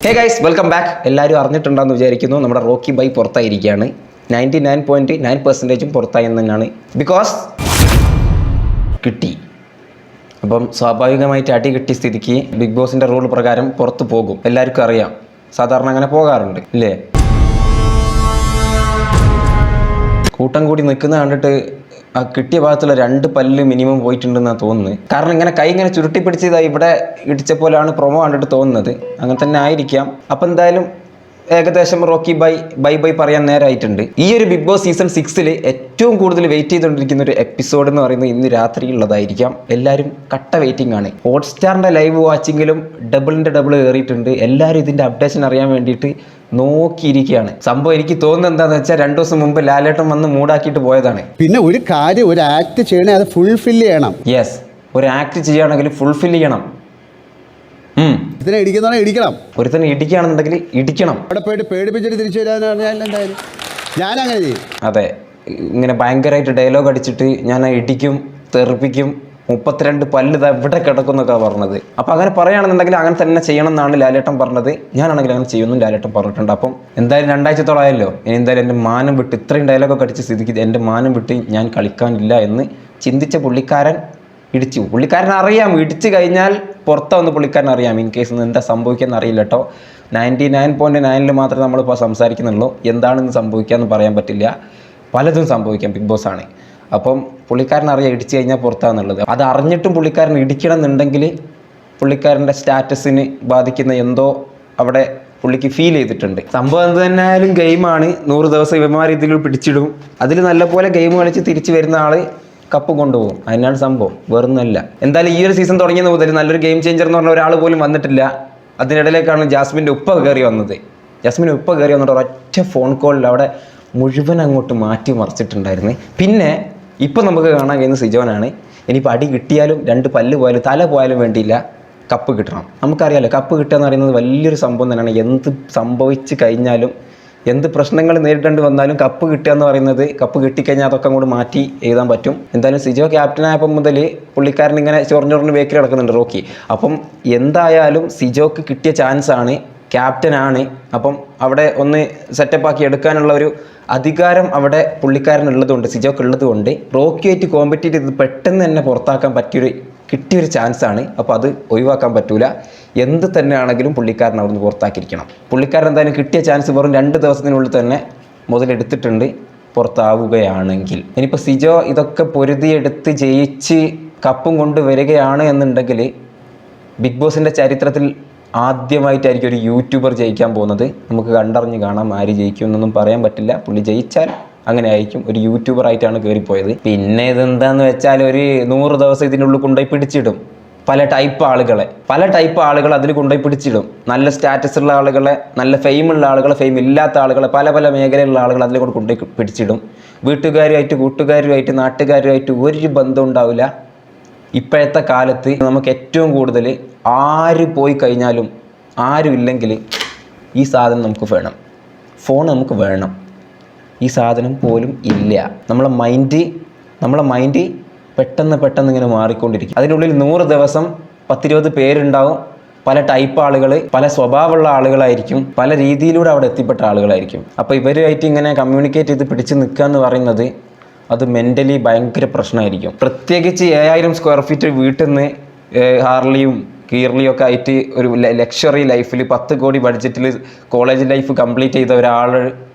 Hey guys, welcome back. എല്ലാവരും അറിഞ്ഞിട്ടുണ്ടെന്ന് വിചാരിക്കുന്നു, നമ്മുടെ റോക്കി ബൈ പുറത്തായിരിക്കുകയാണ്. 99.9% പുറത്തായി എന്ന് തന്നെയാണ്. ബിക്കോസ് കിട്ടി. അപ്പം സ്വാഭാവികമായിട്ട് അടി കിട്ടിയ സ്ഥിതിക്ക് ബിഗ് ബോസിൻ്റെ റൂൾ പ്രകാരം പുറത്ത് പോകും. എല്ലാവർക്കും അറിയാം, സാധാരണ അങ്ങനെ പോകാറുണ്ട് ഇല്ലേ. കൂട്ടം കൂടി നിൽക്കുന്ന കണ്ടിട്ട് ആ കിട്ടിയ ഭാഗത്തുള്ള 2 പല്ല് മിനിമം പോയിട്ടുണ്ടെന്നാണ് തോന്നുന്നത്. കാരണം കൈ ഇങ്ങനെ ചുരുട്ടി പിടിച്ചതായി ഇവിടെ ഇടിച്ച പോലെയാണ് പ്രൊമോ കണ്ടിട്ട് തോന്നുന്നത്. അങ്ങനെ തന്നെ ആയിരിക്കാം. അപ്പം എന്തായാലും ഏകദേശം റോക്കി ബൈ പറയാൻ നേരമായിട്ടുണ്ട്. ഈ ഒരു ബിഗ് ബോസ് സീസൺ 6 ഏറ്റവും കൂടുതൽ വെയിറ്റ് ചെയ്തുകൊണ്ടിരിക്കുന്ന ഒരു എപ്പിസോഡ് എന്ന് പറയുന്നത് ഇന്ന് രാത്രിയുള്ളതായിരിക്കാം. എല്ലാവരും കട്ട വെയിറ്റിംഗ് ആണ്. ഹോട്ട്സ്റ്റാറിൻ്റെ ലൈവ് വാച്ചിങ്ങിലും ഡബിളിൻ്റെ ഡബിൾ കയറിയിട്ടുണ്ട്. എല്ലാവരും ഇതിൻ്റെ അപ്ഡേഷൻ അറിയാൻ വേണ്ടിയിട്ട് നോക്കിയിരിക്കുകയാണ്. സംഭവം എനിക്ക് തോന്നുന്നത് എന്താണെന്ന് വെച്ചാൽ 2 ദിവസം മുമ്പ് ലാലേട്ടൻ വന്ന് മൂടാക്കിയിട്ട് പോയതാണ്. പിന്നെ ഒരു കാര്യം, ഒരു ആക്ട് ചെയ്യണേ അത് ഫുൾഫിൽ ചെയ്യണം. യെസ്, ഒരു ആക്ട് ചെയ്യുകയാണെങ്കിൽ ഫുൾഫിൽ ചെയ്യണം. ഇതിനെ ഇടിക്കണം. ഒരുത്തന്നെ ഇടിക്കുകയാണെന്നുണ്ടെങ്കിൽ ഇടിക്കണം. അവിടെ പോയിട്ട് പേടിപ്പിച്ചിട്ട് തിരിച്ചു വരാന്ന് പറഞ്ഞാൽ എന്തായാലും ഞാനങ്ങനെ ചെയ്യും. അതെ, ഇങ്ങനെ ഭയങ്കരമായിട്ട് ഡയലോഗ് അടിച്ചിട്ട് ഞാൻ ഇടിക്കും, തെറിപ്പിക്കും, 32 പല്ല് എവിടെ കിടക്കുന്നൊക്കെ പറഞ്ഞത്. അപ്പം അങ്ങനെ പറയുകയാണെന്നുണ്ടെങ്കിൽ അങ്ങനെ തന്നെ ചെയ്യണം എന്നാണ് ലാലേട്ടൻ പറഞ്ഞത്. ഞാനാണെങ്കിൽ അങ്ങനെ ചെയ്യുമെന്നും ലാലേട്ടൻ പറഞ്ഞിട്ടുണ്ട്. അപ്പം എന്തായാലും 2 ആഴ്ചത്തോളമായല്ലോ. ഇനി എന്തായാലും എൻ്റെ മാനം വിട്ട് ഇത്രയും ഡയലോഗൊക്കെ അടിച്ച് സ്ഥിതിക്ക് എൻ്റെ മാനം വിട്ട് ഞാൻ കളിക്കാനില്ല എന്ന് ചിന്തിച്ച പുള്ളിക്കാരൻ ഇടിച്ചു. പുള്ളിക്കാരൻ അറിയാം, ഇടിച്ചു കഴിഞ്ഞാൽ പുറത്താവുന്ന പുള്ളിക്കാരൻ അറിയാം. ഇൻ കേസ് എന്താ സംഭവിക്കാന്ന് അറിയില്ല കേട്ടോ. 99.9 മാത്രമേ നമ്മളിപ്പോൾ സംസാരിക്കുന്നുള്ളൂ. എന്താണെന്ന് സംഭവിക്കാമെന്ന് പറയാൻ പറ്റില്ല. പലതും സംഭവിക്കാം, ബിഗ് ബോസ് ആണ്. അപ്പം പുള്ളിക്കാരൻ അറിയാം ഇടിച്ചു കഴിഞ്ഞാൽ പുറത്താന്നുള്ളത്. അത് അറിഞ്ഞിട്ടും പുള്ളിക്കാരൻ ഇടിക്കണം എന്നുണ്ടെങ്കിൽ പുള്ളിക്കാരൻ്റെ സ്റ്റാറ്റസിന് ബാധിക്കുന്ന എന്തോ അവിടെ പുള്ളിക്ക് ഫീൽ ചെയ്തിട്ടുണ്ട്. സംഭവം എന്ത് തന്നെ ആയാലും ഗെയിമാണ്. 100 ദിവസം ഇവന്മാർ ഇതിൽ പിടിച്ചിടും. അതിൽ നല്ലപോലെ ഗെയിം കളിച്ച് തിരിച്ചു വരുന്ന ആൾ കപ്പ് കൊണ്ടുപോകും. അതിനാണ് സംഭവം, വേറൊന്നുമല്ല. എന്തായാലും ഈ ഒരു സീസൺ തുടങ്ങിയത് മുതൽ നല്ലൊരു ഗെയിം ചേഞ്ചർ എന്ന് പറഞ്ഞ ഒരാൾ പോലും വന്നിട്ടില്ല. അതിനിടയിലേക്കാണ് ജാസ്മിൻ്റെ ഉപ്പ കയറി വന്നത്. ജാസ്മിൻ്റെ ഉപ്പ കയറി വന്നിട്ട് ഒരൊറ്റ ഫോൺ കോളിൽ അവിടെ മുഴുവൻ അങ്ങോട്ട് മാറ്റി മറിച്ചിട്ടുണ്ടായിരുന്നു. പിന്നെ ഇപ്പം നമുക്ക് കാണാൻ കഴിയുന്ന സിജോനാണ്. ഇനിയിപ്പോൾ അടി കിട്ടിയാലും 2 പല്ല് പോയാലും തല പോയാലും വേണ്ടിയില്ല, കപ്പ് കിട്ടണം. നമുക്കറിയാമല്ലോ, കപ്പ് കിട്ടുക എന്ന് പറയുന്നത് വലിയൊരു സംഭവം തന്നെയാണ്. എന്ത് സംഭവിച്ച് കഴിഞ്ഞാലും, എന്ത് പ്രശ്നങ്ങൾ നേരിടേണ്ടി വന്നാലും കപ്പ് കിട്ടുക എന്ന് പറയുന്നത്, കപ്പ് കിട്ടിക്കഴിഞ്ഞാൽ അതൊക്കെ അങ്ങോട്ട് മാറ്റി എഴുതാൻ പറ്റും. എന്തായാലും സിജോ ക്യാപ്റ്റനായപ്പം മുതൽ പുള്ളിക്കാരൻ ഇങ്ങനെ ചൊറിഞ്ഞൊറിഞ്ഞ് ബേക്കിൽ കിടക്കുന്നുണ്ട് റോക്കി. അപ്പം എന്തായാലും സിജോക്ക് കിട്ടിയ ചാൻസാണ്, ക്യാപ്റ്റനാണ്. അപ്പം അവിടെ ഒന്ന് സെറ്റപ്പാക്കി എടുക്കാനുള്ള ഒരു അധികാരം അവിടെ പുള്ളിക്കാരനുള്ളതുകൊണ്ട്, സിജോക്ക് ഉള്ളതുകൊണ്ട് റോക്കിയായിട്ട് കോമ്പറ്റീറ്റ് ചെയ്ത് പെട്ടെന്ന് തന്നെ പുറത്താക്കാൻ കിട്ടിയൊരു ചാൻസാണ്. അപ്പോൾ അത് ഒഴിവാക്കാൻ പറ്റൂല. എന്ത് തന്നെയാണെങ്കിലും പുള്ളിക്കാരൻ അവിടുന്ന് പുറത്താക്കിയിരിക്കണം. പുള്ളിക്കാരൻ എന്തായാലും കിട്ടിയ ചാൻസ് വെറും 2 ദിവസത്തിനുള്ളിൽ തന്നെ മുതലെടുത്തിട്ടുണ്ട്. പുറത്താവുകയാണെങ്കിൽ ഇനിയിപ്പോൾ സിജോ ഇതൊക്കെ പൊരുതിയെടുത്ത് ജയിച്ച് കപ്പും കൊണ്ട് വരികയാണ് എന്നുണ്ടെങ്കിൽ ബിഗ് ബോസിൻ്റെ ചരിത്രത്തിൽ ആദ്യമായിട്ടായിരിക്കും ഒരു യൂട്യൂബർ ജയിക്കാൻ പോകുന്നത്. നമുക്ക് കണ്ടറിഞ്ഞ് കാണാം ആര് ജയിക്കുമെന്നൊന്നും പറയാൻ പറ്റില്ല. പുള്ളി ജയിച്ചാൽ അങ്ങനെ ആയിരിക്കും. ഒരു യൂട്യൂബറായിട്ടാണ് കയറിപ്പോയത്. പിന്നെ ഇതെന്താന്ന് വെച്ചാൽ ഒരു 100 ദിവസം ഇതിനുള്ളിൽ കൊണ്ടുപോയി പിടിച്ചിടും. പല ടൈപ്പ് ആളുകൾ അതിൽ കൊണ്ടുപോയി പിടിച്ചിടും. നല്ല സ്റ്റാറ്റസ് ഉള്ള ആളുകളെ, നല്ല ഫെയിമുള്ള ആളുകളെ, ഫെയിം ഇല്ലാത്ത ആളുകളെ, പല മേഖലയിലുള്ള ആളുകൾ അതിൽ കൊണ്ടുപോയി പിടിച്ചിടും. വീട്ടുകാരുമായിട്ട്, കൂട്ടുകാരുമായിട്ട്, നാട്ടുകാരുമായിട്ട് ഒരു ബന്ധം ഉണ്ടാവില്ല. ഇപ്പോഴത്തെ കാലത്ത് നമുക്ക് ഏറ്റവും കൂടുതൽ ആര് പോയി കഴിഞ്ഞാലും, ആരും ഇല്ലെങ്കിൽ ഈ സാധനം നമുക്ക് വേണം. ഫോൺ നമുക്ക് വേണം. ഈ സാധനം പോലും ഇല്ല. നമ്മളെ മൈൻഡ് പെട്ടെന്ന് ഇങ്ങനെ മാറിക്കൊണ്ടിരിക്കും. അതിനുള്ളിൽ 100 ദിവസം 10-20 പേരുണ്ടാവും. പല ടൈപ്പ് ആളുകൾ, പല സ്വഭാവമുള്ള ആളുകളായിരിക്കും, പല രീതിയിലൂടെ അവിടെ എത്തിപ്പെട്ട ആളുകളായിരിക്കും. അപ്പോൾ ഇവരുമായിട്ട് ഇങ്ങനെ കമ്മ്യൂണിക്കേറ്റ് ചെയ്ത് പിടിച്ച് നിൽക്കുക എന്ന് പറയുന്നത് അത് മെൻ്റലി ഭയങ്കര പ്രശ്നമായിരിക്കും. പ്രത്യേകിച്ച് 7000 സ്ക്വയർ ഫീറ്റ് വീട്ടിൽ നിന്ന് ഹാർലിയും കീർലിയും ഒക്കെ ആയിട്ട് ഒരു ലക്ഷറി ലൈഫിൽ 10 കോടി ബഡ്ജറ്റിൽ കോളേജ് ലൈഫ് കംപ്ലീറ്റ് ചെയ്ത ഒരാൾ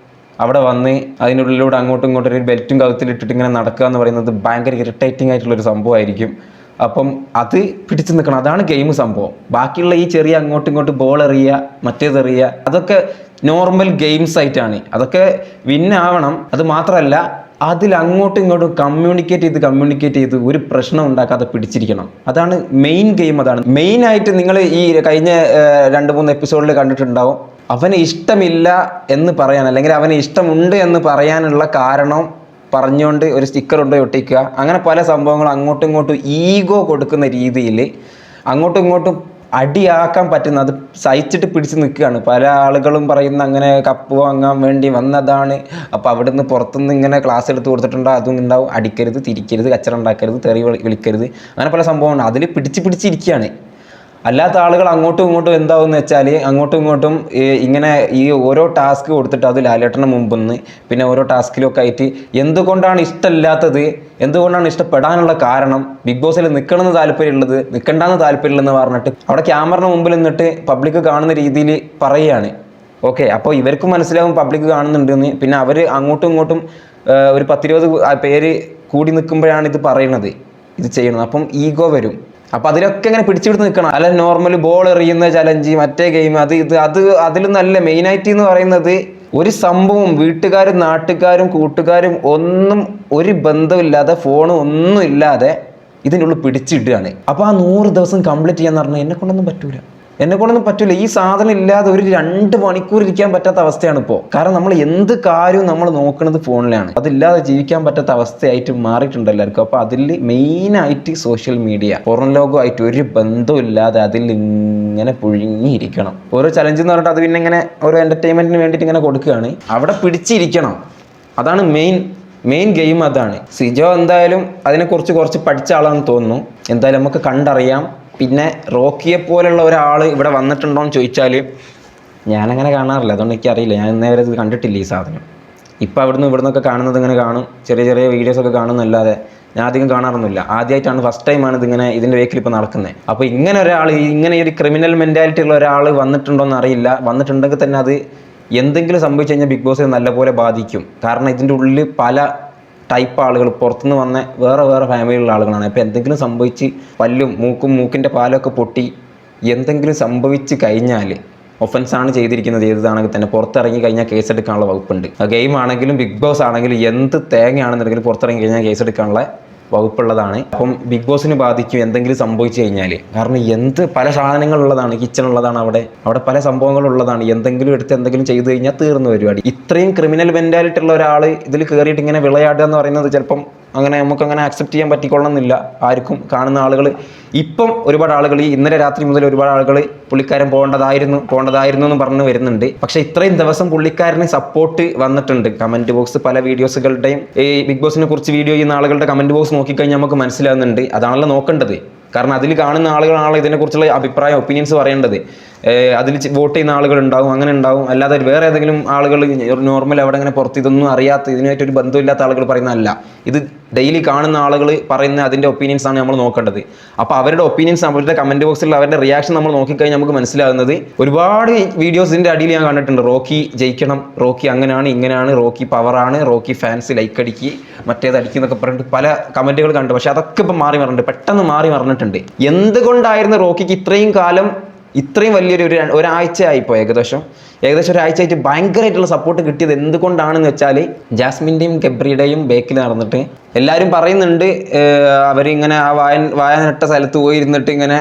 അവിടെ വന്ന് അതിനുള്ളിലൂടെ അങ്ങോട്ടും ഇങ്ങോട്ടും ഒരു ബെൽറ്റും കഴുത്തിലിട്ടിട്ട് ഇങ്ങനെ നടക്കുക എന്ന് പറയുന്നത് ഭയങ്കര ഇറിറ്റേറ്റിംഗ് ആയിട്ടുള്ളൊരു സംഭവമായിരിക്കും. അപ്പം അത് പിടിച്ചു നിൽക്കണം. അതാണ് ഗെയിം സംഭവം. ബാക്കിയുള്ള ഈ ചെറിയ അങ്ങോട്ടും ഇങ്ങോട്ടും ബോൾ എറിയുക, മറ്റേതെറിയുക, അതൊക്കെ നോർമൽ ഗെയിംസ് ആയിട്ടാണ്. അതൊക്കെ വിന്നാവണം. അത് മാത്രമല്ല, അതിൽ അങ്ങോട്ടും ഇങ്ങോട്ടും കമ്മ്യൂണിക്കേറ്റ് ചെയ്ത് ഒരു പ്രശ്നം ഉണ്ടാക്കാതെ പിടിച്ചിരിക്കണം. അതാണ് മെയിൻ ഗെയിം. അതാണ് മെയിനായിട്ട് നിങ്ങൾ ഈ കഴിഞ്ഞ 2-3 എപ്പിസോഡിൽ കണ്ടിട്ടുണ്ടാവും. അവന് ഇഷ്ടമില്ല എന്ന് പറയാൻ, അല്ലെങ്കിൽ അവന് ഇഷ്ടമുണ്ട് എന്ന് പറയാനുള്ള കാരണം പറഞ്ഞുകൊണ്ട് ഒരു സ്റ്റിക്കർ കൊണ്ട് ഒട്ടിക്കുക, അങ്ങനെ പല സംഭവങ്ങളും അങ്ങോട്ടും ഇങ്ങോട്ടും ഈഗോ കൊടുക്കുന്ന രീതിയിൽ അങ്ങോട്ടും ഇങ്ങോട്ടും അടിയാക്കാൻ പറ്റുന്ന, അത് സഹിച്ചിട്ട് പിടിച്ച് നിൽക്കുകയാണ്. പല ആളുകളും പറയുന്ന അങ്ങനെ കപ്പ് വാങ്ങാൻ വേണ്ടി വന്നതാണ്. അപ്പോൾ അവിടുന്ന് പുറത്തുനിന്ന് ഇങ്ങനെ ക്ലാസ് എടുത്ത് കൊടുത്തിട്ടുണ്ടോ, അതും ഉണ്ടാവും. അടിക്കരുത്, തിരിക്കരുത്, കച്ചറ ഉണ്ടാക്കരുത്, തെറി വിളിക്കരുത്, അങ്ങനെ പല സംഭവമാണ്. അതിൽ പിടിച്ചിരിക്കുകയാണ്. അല്ലാത്ത ആളുകൾ അങ്ങോട്ടും ഇങ്ങോട്ടും എന്താവും എന്ന് വെച്ചാൽ അങ്ങോട്ടും ഇങ്ങോട്ടും ഇങ്ങനെ ഈ ഓരോ ടാസ്ക് കൊടുത്തിട്ട് അത് ലാലേട്ടന് മുമ്പെന്ന് പിന്നെ ഓരോ ടാസ്കിലൊക്കെ ആയിട്ട് എന്തുകൊണ്ടാണ് ഇഷ്ടമില്ലാത്തത്, എന്തുകൊണ്ടാണ് ഇഷ്ടപ്പെടാനുള്ള കാരണം, ബിഗ് ബോസിൽ നിൽക്കണമെന്ന് താല്പര്യമുള്ളത്, നിൽക്കണ്ടെന്ന് താല്പര്യമില്ലെന്ന് പറഞ്ഞിട്ട് അവിടെ ക്യാമറയുടെ മുമ്പിൽ നിന്നിട്ട് പബ്ലിക് കാണുന്ന രീതിയിൽ പറയുകയാണ്. ഓക്കെ, അപ്പോൾ ഇവർക്കും മനസ്സിലാവും പബ്ലിക് കാണുന്നുണ്ടെന്ന്. പിന്നെ അവർ അങ്ങോട്ടും ഇങ്ങോട്ടും ഒരു 10-20 പേര് കൂടി നിൽക്കുമ്പോഴാണ് ഇത് പറയുന്നത്, ഇത് ചെയ്യണത്. അപ്പം ഈഗോ വരും. അപ്പം അതിലൊക്കെ ഇങ്ങനെ പിടിച്ചെടുത്ത് നിൽക്കണം. അല്ല നോർമൽ ബോൾ എറിയുന്ന ചലഞ്ച്, മറ്റേ ഗെയിം, അതിൽ നല്ല മെയിനായിട്ട് എന്ന് പറയുന്നത് ഒരു സംഭവം വീട്ടുകാരും നാട്ടുകാരും കൂട്ടുകാരും ഒന്നും ഒരു ബന്ധമില്ലാതെ ഫോണും ഒന്നും ഇല്ലാതെ ഇതിൻ്റെ ഉള്ളിൽ പിടിച്ചിടുകയാണ്. അപ്പോൾ ആ 100 ദിവസം കംപ്ലീറ്റ് ചെയ്യാന്ന് പറഞ്ഞാൽ എന്നെ കൊണ്ടൊന്നും പറ്റൂല. ഈ സാധനം ഇല്ലാതെ ഒരു 2 മണിക്കൂർ ഇരിക്കാൻ പറ്റാത്ത അവസ്ഥയാണ് ഇപ്പോൾ. കാരണം നമ്മൾ എന്ത് കാര്യവും നമ്മൾ നോക്കുന്നത് ഫോണിലാണ്. അതില്ലാതെ ജീവിക്കാൻ പറ്റാത്ത അവസ്ഥയായിട്ട് മാറിയിട്ടുണ്ട് എല്ലാവർക്കും. അപ്പോൾ അതിൽ മെയിനായിട്ട് സോഷ്യൽ മീഡിയ, പുറം ലോകമായിട്ട് ഒരു ബന്ധമില്ലാതെ അതിൽ ഇങ്ങനെ പുഴുങ്ങിയിരിക്കണം. ഓരോ ചലഞ്ച് എന്ന് പറഞ്ഞിട്ട് അത് പിന്നെ ഇങ്ങനെ ഓരോ എൻ്റർടൈൻമെൻറ്റിന് വേണ്ടിയിട്ട് ഇങ്ങനെ കൊടുക്കുകയാണ്. അവിടെ പിടിച്ചിരിക്കണം. അതാണ് മെയിൻ ഗെയിം. അതാണ് സിജോ എന്തായാലും അതിനെക്കുറിച്ച് കുറച്ച് പഠിച്ച ആളാണെന്ന് തോന്നുന്നു. എന്തായാലും നമുക്ക് കണ്ടറിയാം. പിന്നെ റോക്കിയെ പോലുള്ള ഒരാൾ ഇവിടെ വന്നിട്ടുണ്ടോ എന്ന് ചോദിച്ചാൽ ഞാനങ്ങനെ കാണാറില്ല, അതുകൊണ്ട് എനിക്കറിയില്ല. ഞാൻ ഇന്നേ വരെ ഇത് കണ്ടിട്ടില്ല ഈ സാധനം. ഇപ്പം ഇവിടുന്നൊക്കെ കാണുന്നത് ഇങ്ങനെ കാണും, ചെറിയ വീഡിയോസൊക്കെ കാണുന്നല്ലാതെ ഞാൻ അധികം കാണാറൊന്നുമില്ല. ആദ്യമായിട്ടാണ്, ഫസ്റ്റ് ടൈമാണ് ഇതിൻ്റെ വേക്കിൽ ഇപ്പോൾ നടക്കുന്നത്. അപ്പോൾ ഇങ്ങനെ ഒരാൾ, ഇങ്ങനെ ഒരു ക്രിമിനൽ മെൻറ്റാലിറ്റി ഉള്ള ഒരാൾ വന്നിട്ടുണ്ടോ എന്ന് അറിയില്ല. വന്നിട്ടുണ്ടെങ്കിൽ തന്നെ അത് എന്തെങ്കിലും സംഭവിച്ചു കഴിഞ്ഞാൽ ബിഗ് ബോസിനെ നല്ലപോലെ ബാധിക്കും. കാരണം ഇതിൻ്റെ ഉള്ളിൽ പല ടൈപ്പ് ആളുകൾ, പുറത്തുനിന്ന് വന്ന വേറെ ഫാമിലിയിലുള്ള ആളുകളാണ്. അപ്പോൾ എന്തെങ്കിലും സംഭവിച്ച് പല്ലും മൂക്കിൻ്റെ പാലൊക്കെ പൊട്ടി എന്തെങ്കിലും സംഭവിച്ച് കഴിഞ്ഞാൽ, ഒഫൻസാണ് ചെയ്തിരിക്കുന്നത് ചെയ്തതാണെങ്കിൽ തന്നെ പുറത്തിറങ്ങി കഴിഞ്ഞാൽ കേസെടുക്കാനുള്ള വകുപ്പുണ്ട്. ഗെയിം ആണെങ്കിലും ബിഗ് ബോസ് ആണെങ്കിലും എന്ത് തേങ്ങയാണെന്നുണ്ടെങ്കിലും പുറത്തിറങ്ങി കഴിഞ്ഞാൽ കേസെടുക്കാനുള്ള വകുപ്പുള്ളതാണ്. അപ്പം ബിഗ് ബോസിന് ബാധിക്കും എന്തെങ്കിലും സംഭവിച്ചു കഴിഞ്ഞാൽ. കാരണം പല സാധനങ്ങളുള്ളതാണ്, കിച്ചണുള്ളതാണ്, അവിടെ പല സംഭവങ്ങളുള്ളതാണ്. എന്തെങ്കിലും എടുത്ത് എന്തെങ്കിലും ചെയ്തു കഴിഞ്ഞാൽ തീർന്നു പരിപാടി. ഇത്രയും ക്രിമിനൽ മെൻറ്റാലിറ്റി ഉള്ള ഒരാൾ ഇതിൽ കയറിയിട്ട് ഇങ്ങനെ വിളയാടുക എന്ന് പറയുന്നത് ചിലപ്പം നമുക്കങ്ങനെ അക്സെപ്റ്റ് ചെയ്യാൻ പറ്റിക്കൊള്ളണമെന്നില്ല ആർക്കും. കാണുന്ന ആളുകൾ ഇപ്പം ഒരുപാട് ആളുകൾ ഇന്നലെ രാത്രി മുതൽ ഒരുപാട് ആളുകൾ പുള്ളിക്കാരൻ പോകേണ്ടതായിരുന്നു എന്ന് പറഞ്ഞു വരുന്നുണ്ട്. പക്ഷെ ഇത്രയും ദിവസം പുള്ളിക്കാരന് സപ്പോർട്ട് വന്നിട്ടുണ്ട്. കമന്റ് ബോക്സ് പല വീഡിയോസുകളുടെയും ഈ ബിഗ് ബോസിനെ കുറിച്ച് വീഡിയോ ചെയ്യുന്ന ആളുകളുടെ കമന്റ് ബോക്സ് നോക്കിക്കഴിഞ്ഞാൽ നമുക്ക് മനസ്സിലാകുന്നുണ്ട്. അതാണല്ലോ നോക്കേണ്ടത്. കാരണം അതിൽ കാണുന്ന ആളുകളാണല്ലോ ഇതിനെക്കുറിച്ചുള്ള അഭിപ്രായം, ഒപ്പീനിയൻസ് പറയേണ്ടത്. അതിൽ വോട്ട് ചെയ്യുന്ന ആളുകളുണ്ടാവും, അങ്ങനെ ഉണ്ടാവും. അല്ലാതെ വേറെ ഏതെങ്കിലും ആളുകൾ നോർമൽ അവിടെ ഇങ്ങനെ പുറത്ത് ഇതൊന്നും അറിയാത്ത, ഇതിനായിട്ടൊരു ബന്ധമില്ലാത്ത ആളുകൾ പറയുന്നതല്ല. ഇത് ഡെയിലി കാണുന്ന ആളുകൾ പറയുന്ന അതിൻ്റെ ഒപ്പീനിയൻസ് ആണ് നമ്മൾ നോക്കേണ്ടത്. അപ്പോൾ അവരുടെ ഒപ്പീനിയൻസ്, അവരുടെ കമൻറ്റ് ബോക്സിൽ അവരുടെ റിയാക്ഷൻ നമ്മൾ നോക്കിക്കഴിഞ്ഞാൽ നമുക്ക് മനസ്സിലാകുന്നത്. ഒരുപാട് വീഡിയോസിൻ്റെ അടിയിൽ ഞാൻ കണ്ടിട്ടുണ്ട്, റോക്കി ജയിക്കണം, റോക്കി അങ്ങനെയാണ് ഇങ്ങനെയാണ്, റോക്കി പവറാണ്, റോക്കി ഫാൻസ് ലൈക്ക് അടിക്കി, മറ്റേത് അടിക്കും എന്നൊക്കെ പറഞ്ഞിട്ട് പല കമൻറ്റുകൾ കണ്ടു. പക്ഷെ അതൊക്കെ ഇപ്പം മാറി മറിഞ്ഞിട്ടുണ്ട്, പെട്ടെന്ന് മാറി മറിഞ്ഞിട്ടുണ്ട്. എന്തുകൊണ്ടായിരുന്നു റോക്കിക്ക് ഇത്രയും കാലം, ഇത്രയും വലിയൊരു ഒരാഴ്ച ആയിപ്പോൾ, ഏകദേശം ഒരാഴ്ചയായിട്ട് ഭയങ്കരമായിട്ടുള്ള സപ്പോർട്ട് കിട്ടിയത് എന്തുകൊണ്ടാണെന്ന് വെച്ചാൽ, ജാസ്മിൻ്റെയും ഗബ്രിയുടെയും ബേക്കിൽ നടന്നിട്ട് എല്ലാവരും പറയുന്നുണ്ട് അവരിങ്ങനെ ആ വായനട്ട സ്ഥലത്ത് പോയിരുന്നിട്ട് ഇങ്ങനെ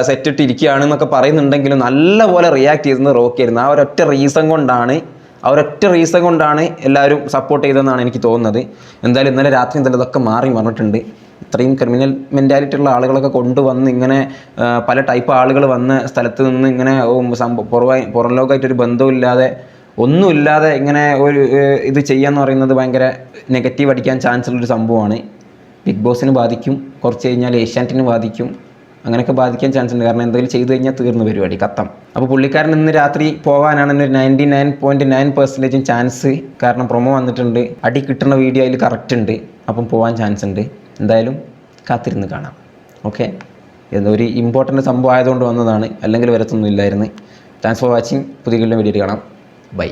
സെറ്റിട്ട് ഇരിക്കുകയാണെന്നൊക്കെ പറയുന്നുണ്ടെങ്കിലും നല്ലപോലെ റിയാക്ട് ചെയ്തെന്ന് റോക്കി ആയിരുന്നു. ആ ഒരൊറ്റ റീസൺ കൊണ്ടാണ് എല്ലാവരും സപ്പോർട്ട് ചെയ്തതെന്നാണ് എനിക്ക് തോന്നുന്നത്. എന്തായാലും ഇന്നലെ രാത്രി എന്തായാലും ഇതൊക്കെ മാറി മറിഞ്ഞിട്ടുണ്ട്. ഇത്രയും ക്രിമിനൽ മെൻറ്റാലിറ്റി ഉള്ള ആളുകളൊക്കെ കൊണ്ടുവന്ന് ഇങ്ങനെ പല ടൈപ്പ് ആളുകൾ വന്ന സ്ഥലത്ത് നിന്ന് ഇങ്ങനെ പുറം ലോകമായിട്ടൊരു ബന്ധമില്ലാതെ ഒന്നുമില്ലാതെ ഇങ്ങനെ ഒരു ഇത് ചെയ്യാന്ന് പറയുന്നത് ഭയങ്കര നെഗറ്റീവ് അടിക്കാൻ ചാൻസ് ഉള്ളൊരു സംഭവമാണ്. ബിഗ് ബോസിന് ബാധിക്കും, കുറച്ച് കഴിഞ്ഞാൽ ഏഷ്യാനെറ്റിന് ബാധിക്കും, അങ്ങനെയൊക്കെ ബാധിക്കാൻ ചാൻസ് ഉണ്ട്. കാരണം എന്തെങ്കിലും ചെയ്തു കഴിഞ്ഞാൽ തീർന്നു പരിപാടി, കത്തം. അപ്പോൾ പുള്ളിക്കാരൻ ഇന്ന് രാത്രി പോകാനാണ് ഒരു 99.9% ചാൻസ്. കാരണം പ്രൊമോ വന്നിട്ടുണ്ട്, അടി കിട്ടുന്ന വീഡിയോ അതിൽ കറക്റ്റ് ഉണ്ട്. അപ്പം പോകാൻ ചാൻസ് ഉണ്ട്. എന്തായാലും കാത്തിരുന്ന് കാണാം. ഓക്കെ, ഒരു ഇമ്പോർട്ടൻ്റ് സംഭവം ആയതുകൊണ്ട് വന്നതാണ്, അല്ലെങ്കിൽ വരത്തൊന്നും ഇല്ലായിരുന്നു. Thanks for watching. പുതിയ വീഡിയോ കാണാം. ബൈ.